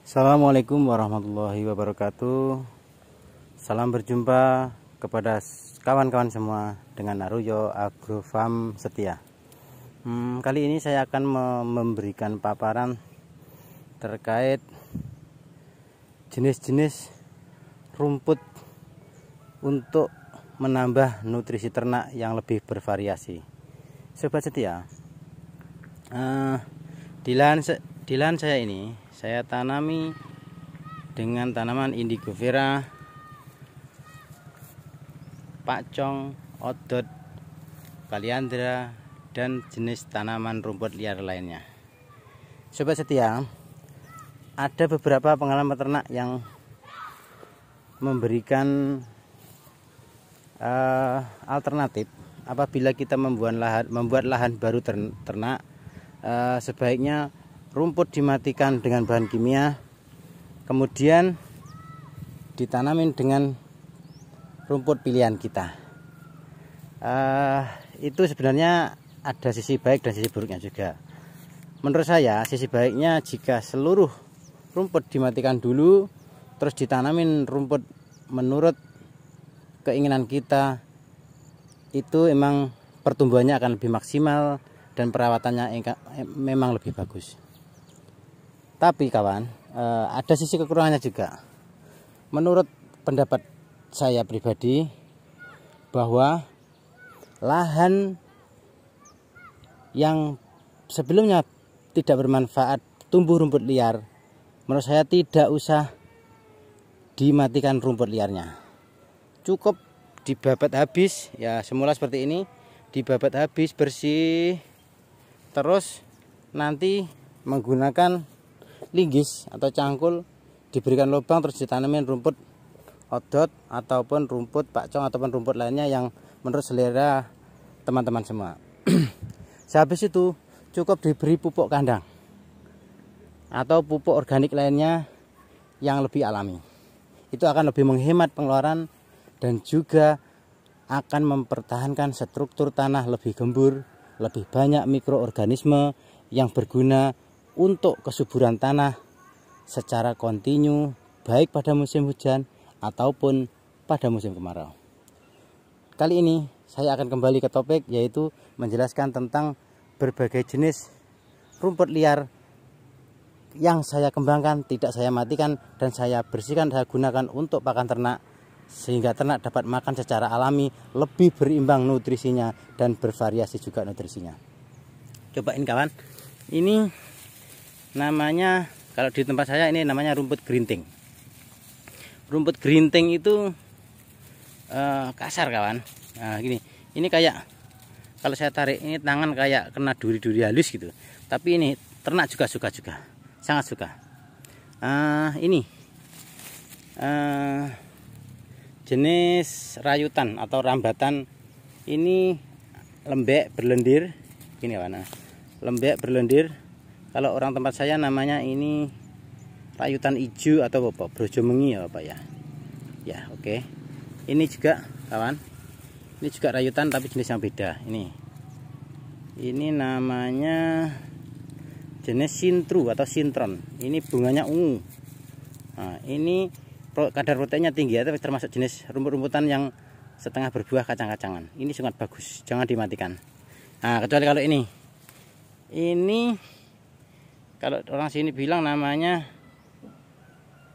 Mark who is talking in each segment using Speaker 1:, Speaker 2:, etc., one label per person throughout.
Speaker 1: Assalamualaikum warahmatullahi wabarakatuh. Salam berjumpa kepada kawan-kawan semua dengan Aruyo Agrofarm Setia. Kali ini saya akan memberikan paparan terkait jenis-jenis rumput untuk menambah nutrisi ternak yang lebih bervariasi. Sobat setia, di lahan saya ini saya tanami dengan tanaman indigo vera, pakcong, odot, kaliandra, dan jenis tanaman rumput liar lainnya. Sobat setia, ada beberapa pengalaman peternak yang memberikan alternatif apabila kita membuat lahan baru ternak. Sebaiknya rumput dimatikan dengan bahan kimia, kemudian ditanamin dengan rumput pilihan kita. Itu sebenarnya ada sisi baik dan sisi buruknya juga. Menurut saya sisi baiknya jika seluruh rumput dimatikan dulu, terus ditanamin rumput menurut keinginan kita, itu emang pertumbuhannya akan lebih maksimal dan perawatannya memang lebih bagus. Tapi kawan, ada sisi kekurangannya juga. Menurut pendapat saya pribadi, bahwa lahan yang sebelumnya tidak bermanfaat tumbuh rumput liar, menurut saya tidak usah dimatikan rumput liarnya. Cukup dibabat habis, ya semula seperti ini, dibabat habis bersih, terus nanti menggunakan linggis atau cangkul, diberikan lubang, terus ditanamin rumput odot ataupun rumput pakcong ataupun rumput lainnya yang menurut selera teman-teman semua. Sehabis itu cukup diberi pupuk kandang atau pupuk organik lainnya yang lebih alami. Itu akan lebih menghemat pengeluaran dan juga akan mempertahankan struktur tanah lebih gembur, lebih banyak mikroorganisme yang berguna untuk kesuburan tanah secara kontinu, baik pada musim hujan ataupun pada musim kemarau. Kali ini saya akan kembali ke topik, yaitu menjelaskan tentang berbagai jenis rumput liar yang saya kembangkan, tidak saya matikan, dan saya bersihkan, saya gunakan untuk pakan ternak, sehingga ternak dapat makan secara alami, lebih berimbang nutrisinya dan bervariasi juga nutrisinya. Cobain kawan, ini namanya, kalau di tempat saya ini namanya rumput gerinting. Rumput gerinting itu kasar kawan. Nah gini, ini kayak kalau saya tarik ini tangan kayak kena duri-duri halus gitu. Tapi ini ternak juga suka juga, sangat suka. Ini jenis rayutan atau rambatan. Ini lembek berlendir. Gini kawan, lembek berlendir. Kalau orang tempat saya namanya ini rayutan hijau atau apa, brojomengi ya Pak ya. Ya oke. Ini juga kawan, ini juga rayutan tapi jenis yang beda. Ini namanya jenis sintru atau sintron. Ini bunganya ungu. Nah, ini kadar proteinnya tinggi, tapi termasuk jenis rumput-rumputan yang setengah berbuah kacang-kacangan. Ini sangat bagus, jangan dimatikan. Nah kecuali kalau ini kalau orang sini bilang namanya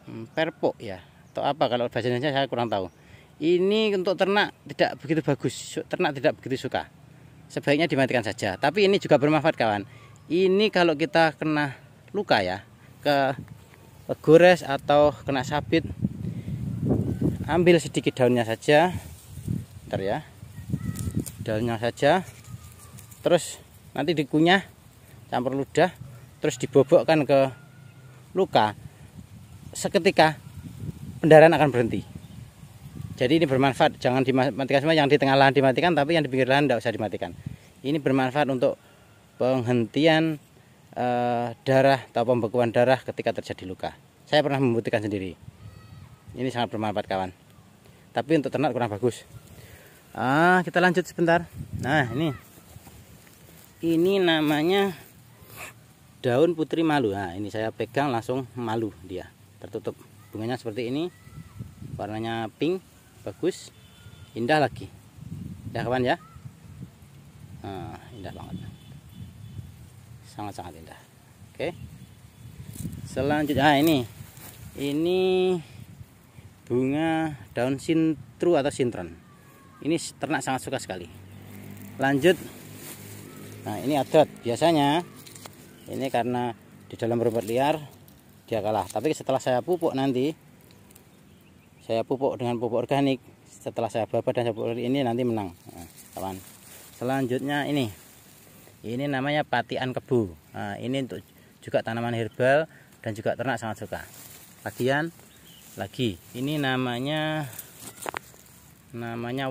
Speaker 1: perpok ya, atau apa kalau bahasa Indonesia saya kurang tahu. Ini untuk ternak tidak begitu bagus, ternak tidak begitu suka. Sebaiknya dimatikan saja. Tapi ini juga bermanfaat kawan. Ini kalau kita kena luka ya, ke gores atau kena sabit, ambil sedikit daunnya saja. Bentar ya. Daunnya saja. Terus nanti dikunyah, campur ludah, terus dibobokkan ke luka, seketika pendarahan akan berhenti. Jadi ini bermanfaat, jangan dimatikan semua, yang di tengah lahan dimatikan, tapi yang di pinggir lahan tidak usah dimatikan. Ini bermanfaat untuk penghentian darah atau pembekuan darah ketika terjadi luka. Saya pernah membuktikan sendiri. Ini sangat bermanfaat kawan. Tapi untuk ternak kurang bagus. Kita lanjut sebentar. Nah ini namanya daun putri malu. Nah, ini saya pegang langsung malu dia. Tertutup. Bunganya seperti ini. Warnanya pink, bagus. Indah lagi. Ya kawan ya. Nah, indah banget. Sangat-sangat indah. Oke. Selanjutnya ini bunga daun sintru atau sintron. Ini ternak sangat suka sekali. Lanjut. Nah, ini adot. Biasanya ini karena di dalam rumput liar dia kalah. Tapi setelah saya pupuk nanti, saya pupuk dengan pupuk organik. Setelah saya babat dan saya pupuk ini nanti menang. Nah, kawan. Selanjutnya ini namanya patian kebu. Nah, ini untuk juga tanaman herbal dan juga ternak sangat suka. Lagi ini namanya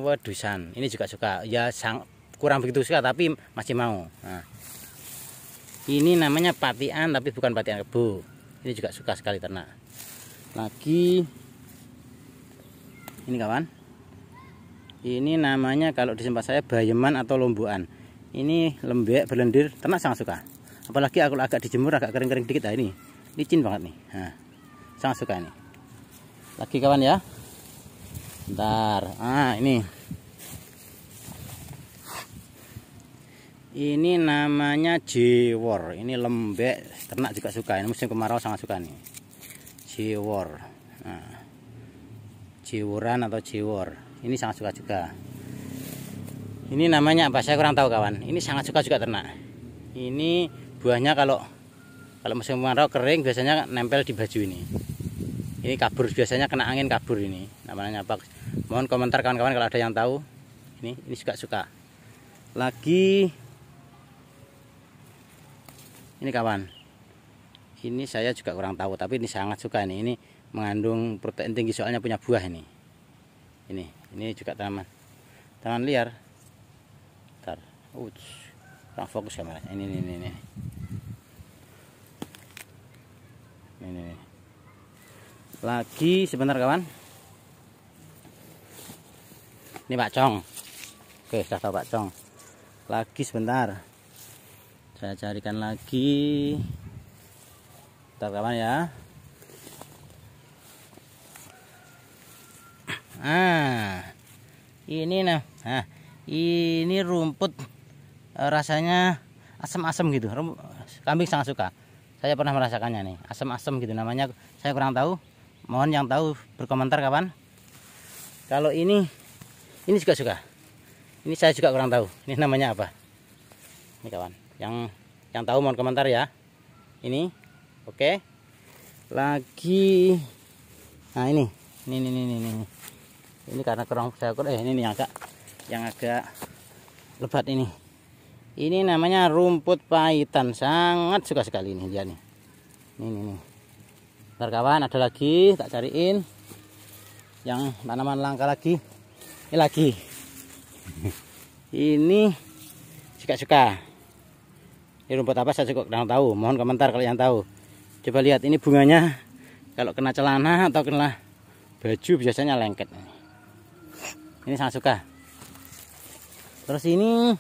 Speaker 1: wedusan. Ini juga suka. Ya kurang begitu suka tapi masih mau. Nah, ini namanya patian tapi bukan patian kebu. Ini juga suka sekali ternak. Lagi ini kawan. Ini namanya kalau di tempat saya bayeman atau lomboan. Ini lembek berlendir, ternak sangat suka. Apalagi aku agak dijemur agak kering-kering dikit. Nah, ini licin banget nih. Nah, sangat suka ini. Lagi kawan ya. Bentar. Ini namanya jewor. Ini lembek, ternak juga suka. Ini musim kemarau sangat suka nih. Jewor. Nah, jeworan atau jewor. Ini sangat suka juga. Ini namanya apa? Saya kurang tahu kawan. Ini sangat suka juga ternak. Ini buahnya kalau musim kemarau kering biasanya nempel di baju ini. Ini kabur, biasanya kena angin kabur ini. Namanya apa? Mohon komentar kawan-kawan kalau ada yang tahu. Ini juga suka. Lagi ini kawan, ini saya juga kurang tahu, tapi ini sangat suka nih. Ini mengandung protein tinggi soalnya punya buah ini. Ini juga tanaman liar. Bentar, kurang fokus kameranya. Ini. Lagi sebentar kawan. Ini pakcong. Oke, sudah tahu pakcong. Lagi sebentar. Saya carikan lagi. Bentar kawan ya. Ini rumput rasanya asam-asam gitu. Kambing sangat suka. Saya pernah merasakannya nih, asam-asam gitu namanya. Saya kurang tahu. Mohon yang tahu berkomentar kawan. Kalau ini juga suka. Ini saya juga kurang tahu. Ini namanya apa? Ini kawan. Yang tahu mohon komentar ya. Ini oke. Lagi ini karena kurang saya ini yang agak lebat ini. Ini namanya rumput pahitan, sangat suka sekali ini dia nih. Ini. Bentar kawan, ada lagi tak cariin. Yang tanaman langka lagi. Ini lagi. Ini juga suka. Ini rumput apa saya juga kurang tahu. Mohon komentar kalau yang tahu. Coba lihat ini bunganya. Kalau kena celana atau kena baju biasanya lengket. Ini sangat suka. Terus ini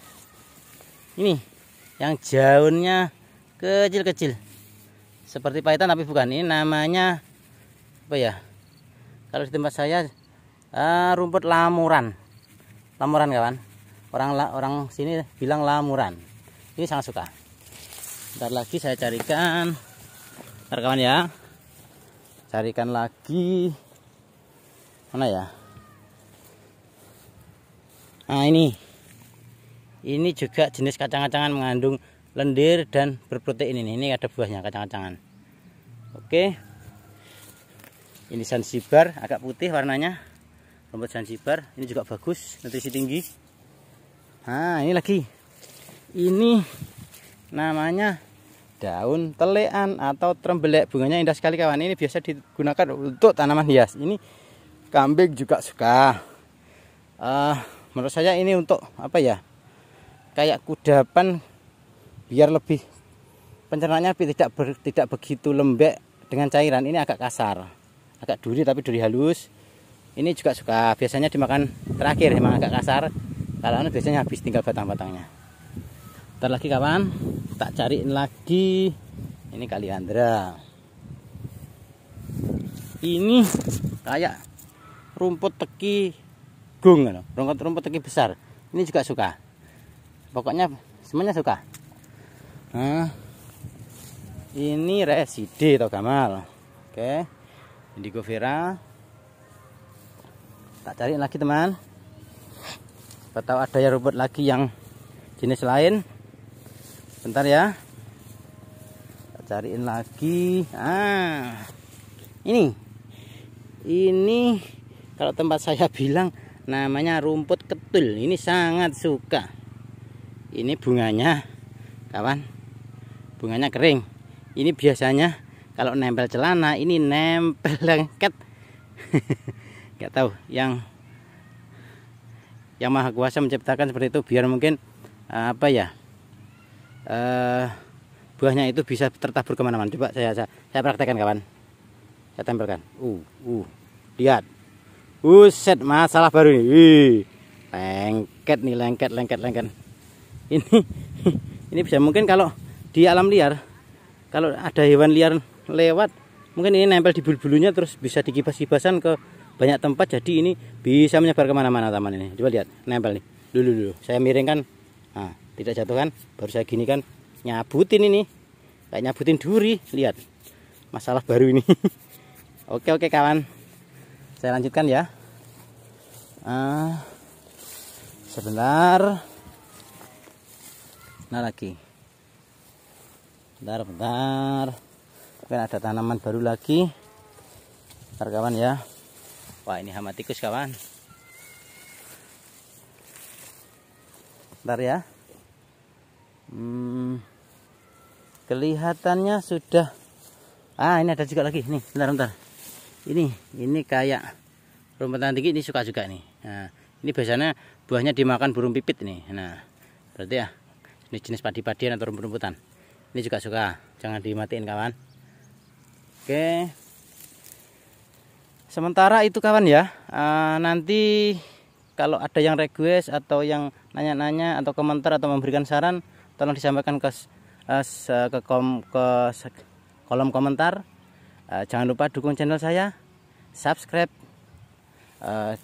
Speaker 1: yang daunnya kecil-kecil. Seperti pahitan tapi bukan. Ini namanya apa ya? Kalau di tempat saya rumput lamuran. Lamuran kawan. Orang sini bilang lamuran. Ini sangat suka. Bentar lagi saya carikan. Bentar kawan ya. Carikan lagi. Mana ya? Nah ini juga jenis kacang-kacangan mengandung lendir dan berprotein ini. Ini ada buahnya kacang-kacangan. Oke. Ini Zanzibar agak putih warnanya. Rumput Zanzibar ini juga bagus, nutrisi tinggi. Nah, ini lagi. Ini namanya daun telean atau trembelek. Bunganya indah sekali kawan. Ini biasa digunakan untuk tanaman hias. Ini kambing juga suka. Menurut saya ini untuk apa ya? Kayak kudapan biar lebih pencernaannya tidak begitu lembek dengan cairan. Ini agak kasar, agak duri tapi duri halus. Ini juga suka. Biasanya dimakan terakhir, memang agak kasar. Kalau biasanya habis tinggal batang-batangnya. Ntar lagi kawan, tak cariin lagi. Ini kaliandra. Ini kayak rumput teki gung, rumput teki besar. Ini juga suka. Pokoknya semuanya suka. Nah, ini reside atau gamal. Oke, indigo vera. Tak cariin lagi teman. Atau ada ya rumput lagi yang jenis lain. Bentar ya. Tak cariin lagi. Ini kalau tempat saya bilang namanya rumput ketul. Ini sangat suka. Ini bunganya, kawan. Bunganya kering. Ini biasanya kalau nempel celana, ini nempel lengket. Nggak tahu yang Maha Kuasa menciptakan seperti itu biar mungkin buahnya itu bisa tertabur kemana-mana. Coba saya praktekkan kawan. Saya tempelkan. Lihat. Set, masalah baru nih. Lengket nih, lengket. Ini bisa mungkin kalau di alam liar, kalau ada hewan liar lewat, mungkin ini nempel di bulu-bulunya terus bisa dikibas-kibasan ke banyak tempat, jadi ini bisa menyebar kemana-mana teman ini. Coba lihat, nempel nih. Dulu. Saya miringkan, nah, tidak jatuh kan? Baru saya gini kan, nyabutin ini, kayak nyabutin duri. Lihat, masalah baru ini. Oke kawan, saya lanjutkan ya. Sebentar. Nah lagi. Bentar. Mungkin ada tanaman baru lagi. Bentar kawan ya. Wah, ini hama tikus kawan. Bentar ya. Kelihatannya sudah. Ini ada juga lagi. Nih, bentar. Ini kayak rumputan tinggi, ini suka juga nih. Nah, ini biasanya buahnya dimakan burung pipit nih. Nah, berarti ya ini jenis padi-padian atau rumput-rumputan. Ini juga suka. Jangan dimatiin kawan. Oke. Sementara itu kawan ya, nanti kalau ada yang request atau yang nanya-nanya atau komentar atau memberikan saran, tolong disampaikan ke kolom komentar. Jangan lupa dukung channel saya, subscribe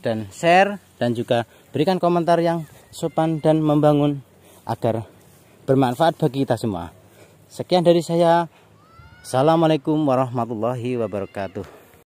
Speaker 1: dan share, dan juga berikan komentar yang sopan dan membangun agar bermanfaat bagi kita semua. Sekian dari saya. Assalamualaikum warahmatullahi wabarakatuh.